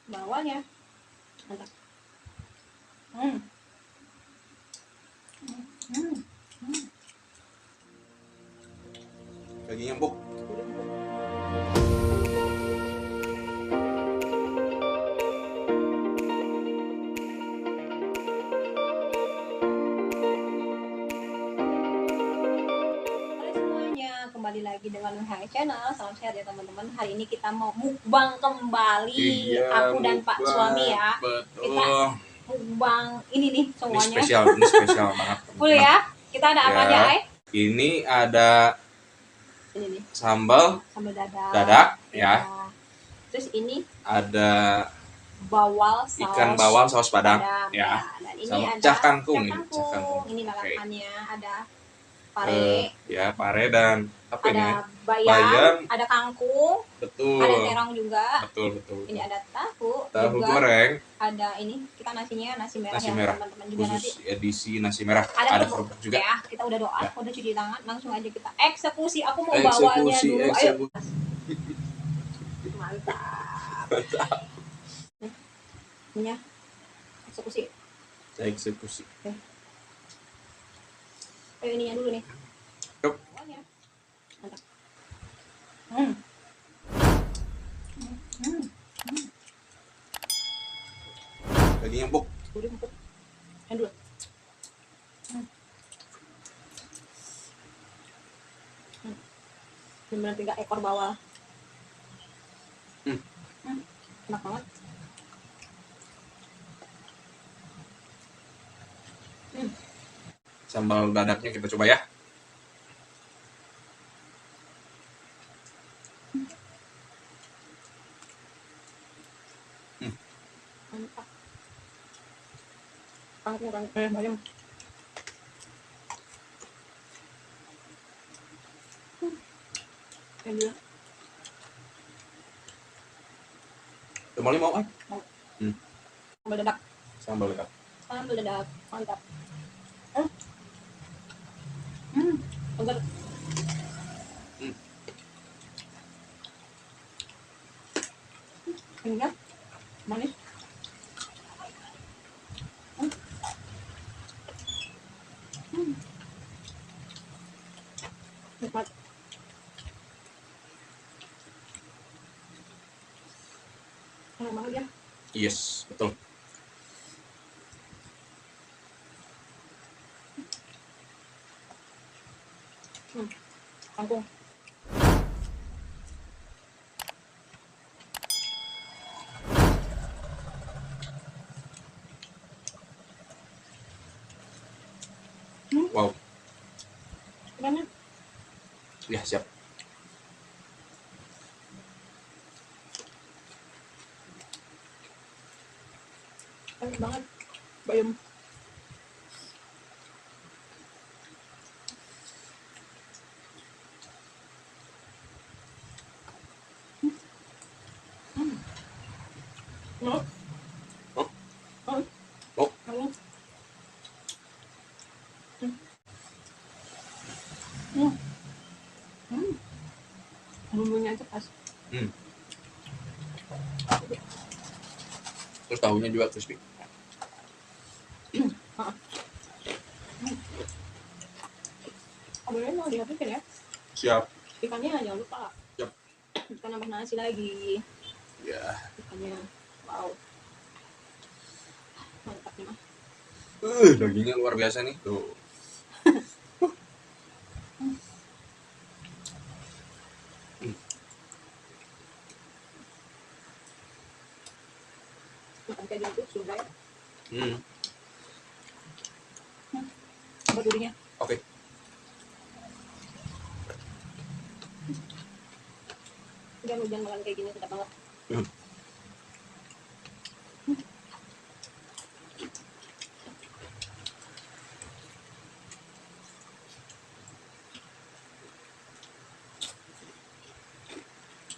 bawalnya mantap. Hmm. Hmm. Hmm. Dagingnya empuk. Kembali lagi dengan WHI Channel. Salam sehat ya teman-teman. Hari ini kita mau mukbang kembali. Iya, aku dan Pak suami ya. Betul. Kita mukbang ini nih semuanya. Ini spesial banget. Full ya. Kita ada apa aja, Ay? Ini ada ini nih. Sambal dadak ya. Terus ini ada bawal saus ikan bawal saus padang ya. Dan ini sama ada cah kangkung. Ini lalapannya. Ada pare, pare dan apa ada ini? bayam, ada kangkung, betul. Ada terong juga. Betul. Ini ada tahu juga, goreng. Ada ini kita nasi merah ya teman-teman juga. Khusus nanti edisi nasi merah. Ada kerupuk juga ya. Kita udah doa, udah cuci tangan, langsung aja kita eksekusi. Aku mau bawalnya dulu. Ayo. Mantap. Ininya eksekusi. Ayo ininya dulu nih. Mantap. Dagingnya empuk. Yang dulu. Bener-bener 3 ekor bawal. Enak banget. Sambal dadaknya kita coba ya. Mantap. Kangkung bayam. Ini Sambal mau kan? Mau. Sambal dadak. Mantap. Segar. Ini manis. Nikmat. Enak banget ya. Yes, betul. Kangkung. Wow. Gimana? Ya, siap. Enak banget. Bayam. Bumbunya aja pas. Terus tahunya juga crispy. Boleh mau dihabisin ya? Siap. Ikannya jangan lupa. Siap. Kita nambah nasi lagi. Ya. Ikannya, wow. Mantap nih mah. Dagingnya luar biasa nih. Tuh. Makan kayak gitu surga ya. Coba durinya. Oke. Hujan makan kayak gini sedap banget.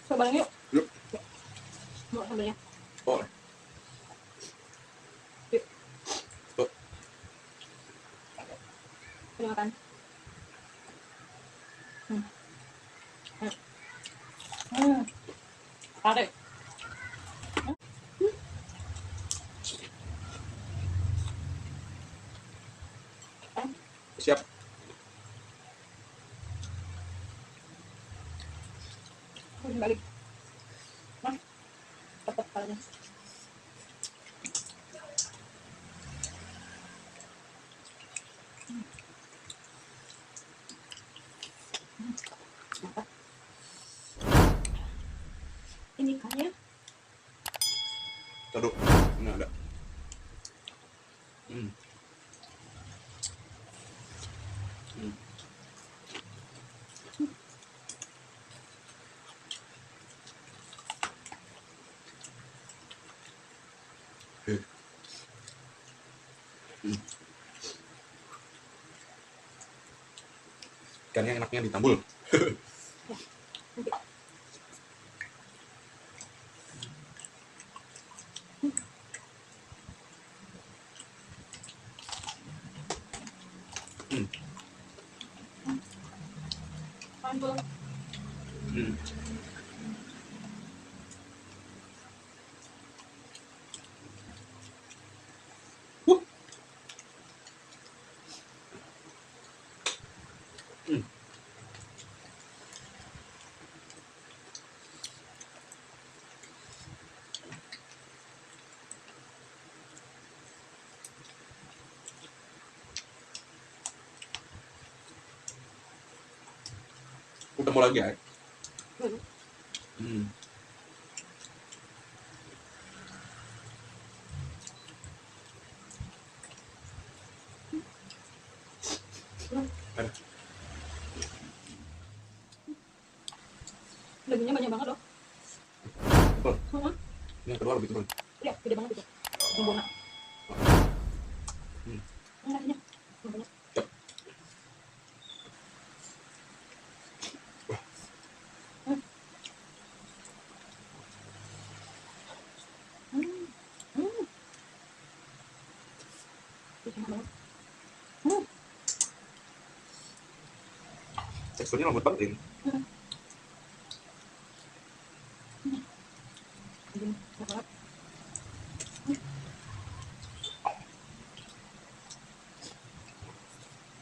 Coba yuk. Yuk. Mau sambalnya. Boleh. Yuk. Tuh. Udah makan. Pare. Balik. Nah, tetap kalanya. Mantap. Ini ikannya. Taruh. Ini ada. Hmm. Hmm. Hmm. Ikannya enaknya ditambul. Nanti. Hmm. Tambah. Hmm. Hmm. Udah mau lagi ya? Hmm. Ada. Dagingnya banyak banget loh. Tebal. Hmm. Ini yang kedua lebih tebal. Iya, gede banget itu. Membona. Hmm. Enaknya. Membona. Cep. Wah. Hmm. Hmm. Hmm. Ih, enak banget. Hmm. Teksturnya lembut banget ini. Hmm. Enak banget.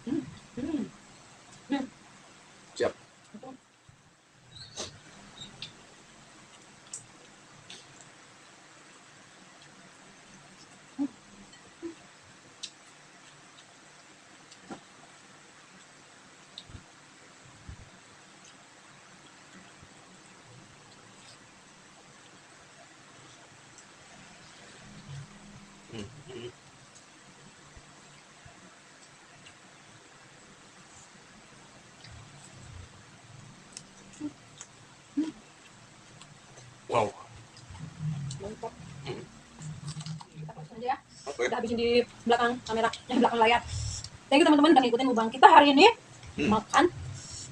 Hmm. Hmm. Hmm. Siap. Hmm. Hmm. Wow. Mantap. Hmm. Kita close aja ya. Oke. Kita habisin di belakang kamera, di belakang layar. Thank you teman-teman udah ngikutin mukbang kita hari ini. Hmm. Makan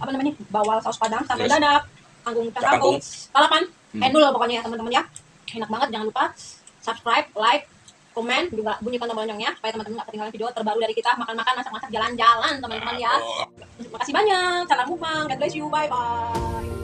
apa namanya? Bawal saus padang, sambal Yes. dadak, kangkung Cak kangkung, lalapan. Hmm. Endul pokoknya ya teman-teman ya. Enak banget, jangan lupa subscribe, like, komen, juga bunyikan tombol loncengnya supaya teman-teman gak ketinggalan video terbaru dari kita, makan-makan, masak-masak, jalan-jalan teman-teman ya. Oh. Makasih banyak. Salam mukbang. God bless you. Bye bye.